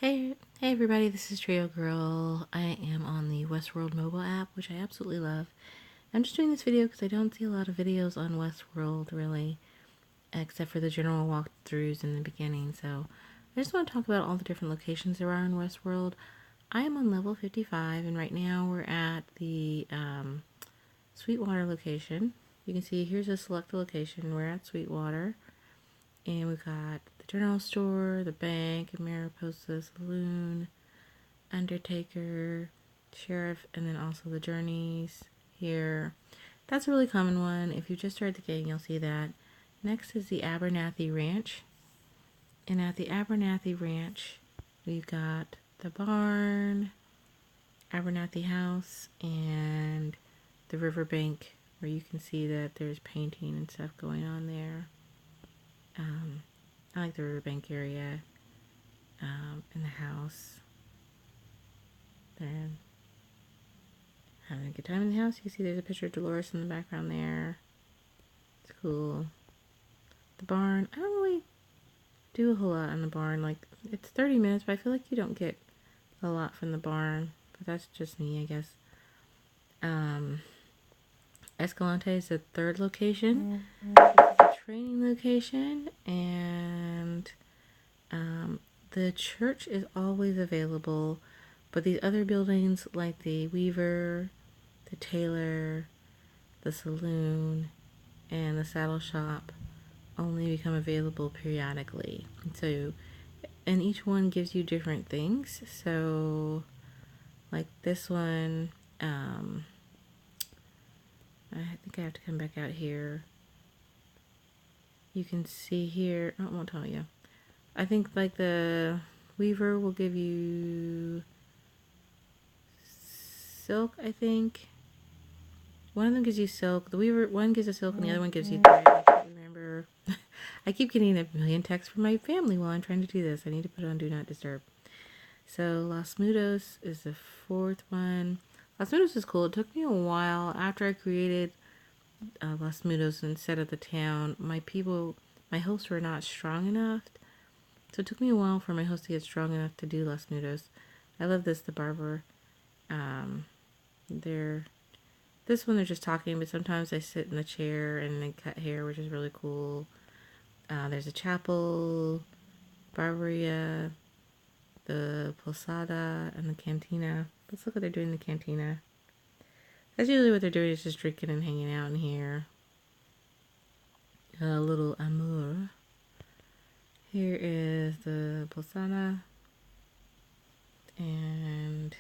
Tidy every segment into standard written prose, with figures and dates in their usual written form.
Hey everybody, this is Trio Girl. I am on the Westworld mobile app, which I absolutely love. I'm just doing this video because I don't see a lot of videos on Westworld, really, except for the general walkthroughs in the beginning. So I just want to talk about all the different locations there are in Westworld. I am on level 55, and right now we're at the Sweetwater location. You can see here's a select location. We're at Sweetwater. And we've got the general store, the bank, Mariposa Saloon, Undertaker, Sheriff, and then also the Journeys here. That's a really common one. If you just started the game, you'll see that. Next is the Abernathy Ranch. And at the Abernathy Ranch, we've got the barn, Abernathy House, and the riverbank, where you can see that there's painting and stuff going on there. I like the riverbank area in the house. Then having a good time in the house. You see there's a picture of Dolores in the background there. It's cool. The barn. I don't really do a whole lot in the barn. Like, it's 30 minutes, but I feel like you don't get a lot from the barn. But that's just me, I guess. Escalante is the third location. This is a training location, and the church is always available, but these other buildings like the Weaver, the tailor, the saloon, and the saddle shop only become available periodically. And each one gives you different things. So, like this one, I think I have to come back out here. You can see here, oh, I won't tell you. I think like the Weaver will give you silk, I think. One of them gives you silk. The Weaver, one gives you silk and the other one gives you thread. I can't remember. I keep getting a million texts from my family while I'm trying to do this. I need to put it on Do Not Disturb. So Los Mudos is the fourth one. Los Mudos is cool. It took me a while after I created Los Mudos instead of the town. My hosts were not strong enough. So it took me a while for my host to get strong enough to do Los Mudos. I love this, the barber. This one they're just talking, but sometimes they sit in the chair and they cut hair, which is really cool. There's a chapel, Pariah, the posada, and the cantina. Let's look what they're doing in the cantina. That's usually what they're doing, is just drinking and hanging out in here. A little amour. Here is the posada, and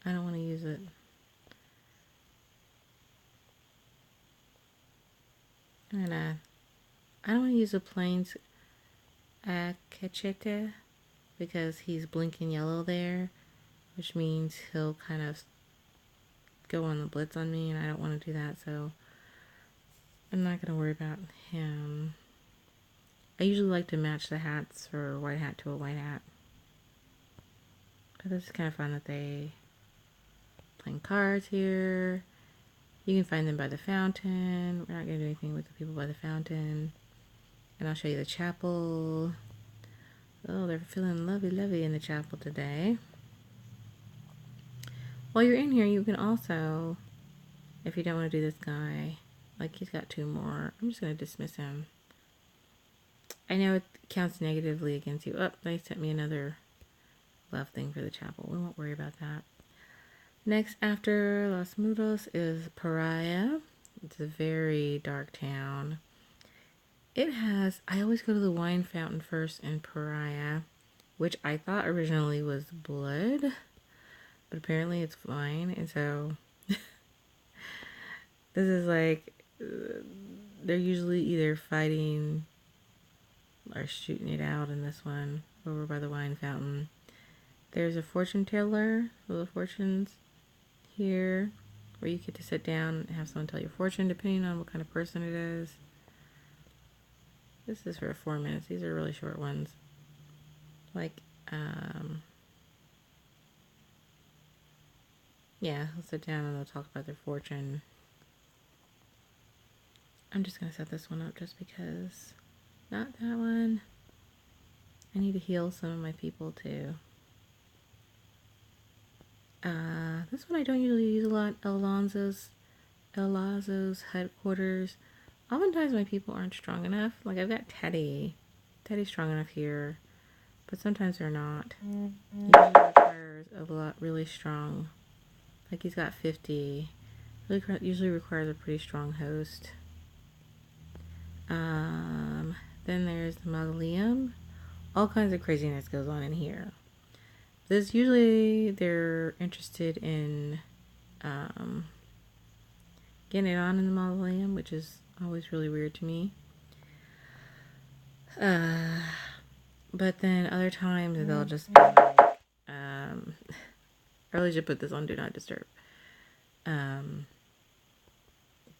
I don't want to use it. I don't want to use the plains cachete because he's blinking yellow there, which means he'll kind of go on the blitz on me, and I don't want to do that, so I'm not going to worry about him. I usually like to match the hats for a white hat to a white hat. But this is kind of fun that they playing cards here. You can find them by the fountain. We're not going to do anything with the people by the fountain. And I'll show you the chapel. Oh, they're feeling lovey-lovey in the chapel today. While you're in here, you can also, if you don't want to do this guy, like he's got two more, I'm just going to dismiss him. I know it counts negatively against you. Oh, they sent me another love thing for the chapel. We won't worry about that. Next, after Los Mudos, is Pariah. It's a very dark town. I always go to the wine fountain first in Pariah, which I thought originally was blood, but apparently it's wine. And so this is like, they're usually either fighting or shooting it out in this one over by the wine fountain. There's a fortune teller with the fortunes here, where you get to sit down and have someone tell your fortune depending on what kind of person it is. This is for 4 minutes. These are really short ones. Like, yeah, they'll sit down and they'll talk about their fortune. I'm just going to set this one up just because. Not that one. I need to heal some of my people too. This one I don't usually use a lot. Alonzo's headquarters. Oftentimes my people aren't strong enough. Like I've got Teddy. Teddy's strong enough here, but sometimes they're not. He usually requires a lot really strong. Like he's got 50. Usually requires a pretty strong host. Then there's the mausoleum. All kinds of craziness goes on in here. This usually they're interested in getting it on in the mausoleum, which is always really weird to me. But then other times they'll just be like, I really should put this on Do Not Disturb.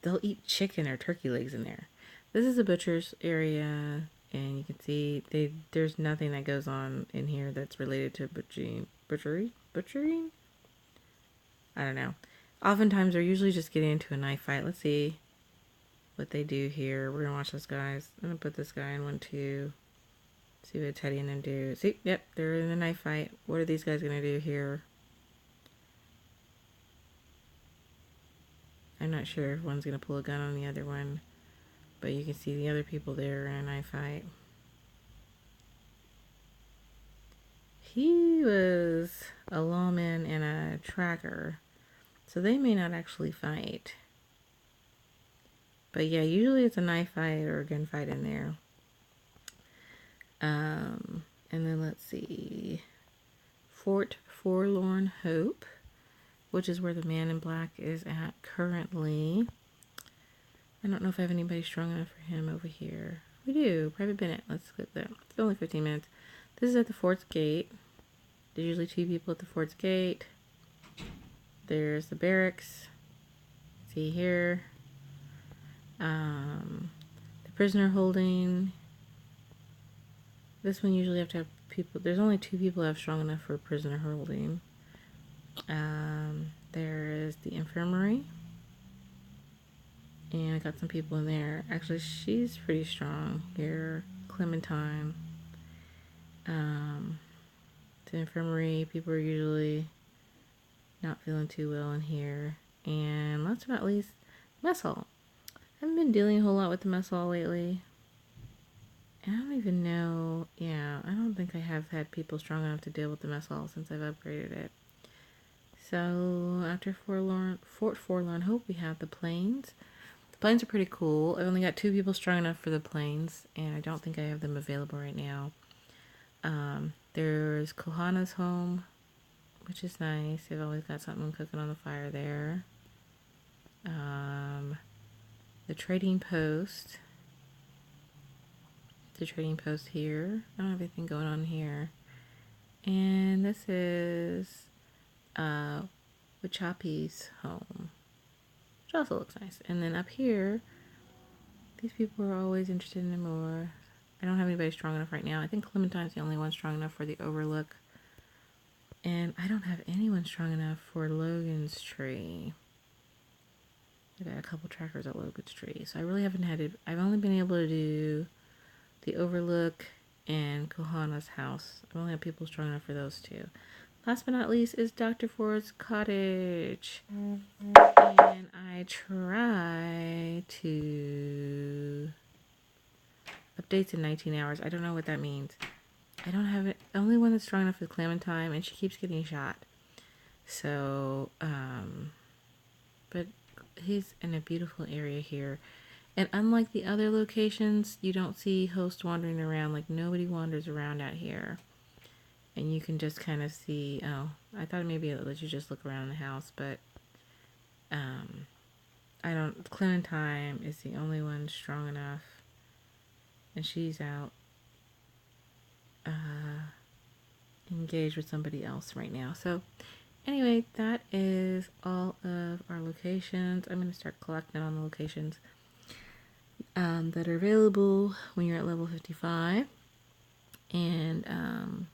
They'll eat chicken or turkey legs in there. This is a butcher's area, and you can see there's nothing that goes on in here that's related to butchering. I don't know. Oftentimes they're usually just getting into a knife fight. Let's see what they do here. We're gonna watch those guys. I'm gonna put this guy in 1, 2. See what Teddy and them do. See, yep, they're in a knife fight. What are these guys gonna do here? I'm not sure if one's gonna pull a gun on the other one, but you can see the other people there in a knife fight. He was a lawman and a tracker, so they may not actually fight. But yeah, usually it's a knife fight or a gunfight in there. And then let's see. Fort Forlorn Hope, which is where the man in black is at currently. I don't know if I have anybody strong enough for him over here. We do. Private Bennett. Let's click that. It's only 15 minutes. This is at the fort's gate. There's usually 2 people at the fort's gate. There's the barracks. See here. The prisoner holding. This one usually have to have people. There's only 2 people that have strong enough for prisoner holding. There is the infirmary. And I got some people in there. Actually, she's pretty strong here. Clementine. The infirmary, people are usually not feeling too well in here. And last but not least, mess hall. I haven't been dealing a whole lot with the mess hall lately. And I don't even know. Yeah, I don't think I have had people strong enough to deal with the mess hall since I've upgraded it. So after Fort Forlorn Hope, we have the plains. The plains are pretty cool. I've only got 2 people strong enough for the plains, and I don't think I have them available right now. There's Kohana's home, which is nice. They've always got something cooking on the fire there. The trading post. The trading post here. I don't have anything going on here. And this is Wachapi's home, which also looks nice. And then up here, these people are always interested in more. I don't have anybody strong enough right now. I think Clementine's the only one strong enough for the Overlook. And I don't have anyone strong enough for Logan's tree. I got a couple trackers at Logan's tree. So I really haven't had it. I've only been able to do the Overlook and Kohana's house. I've only had people strong enough for those 2. Last but not least is Dr. Ford's cottage. And I try to... Updates in 19 hours. I don't know what that means. I don't have it. The only one that's strong enough is Clementine, and she keeps getting shot. So, but he's in a beautiful area here. And unlike the other locations, you don't see hosts wandering around. Like, nobody wanders around out here. And you can just kind of see, oh, I thought maybe it let you just look around the house, but, I don't, Clementine is the only one strong enough. And she's out engaged with somebody else right now. So anyway, that is all of our locations. I'm going to start collecting on the locations that are available when you're at level 55. And I'm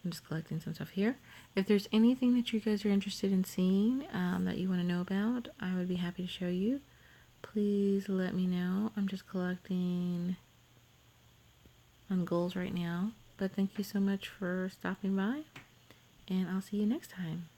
just collecting some stuff here. If there's anything that you guys are interested in seeing that you want to know about, I would be happy to show you. Please let me know. I'm just collecting on goals right now. But thank you so much for stopping by, and I'll see you next time.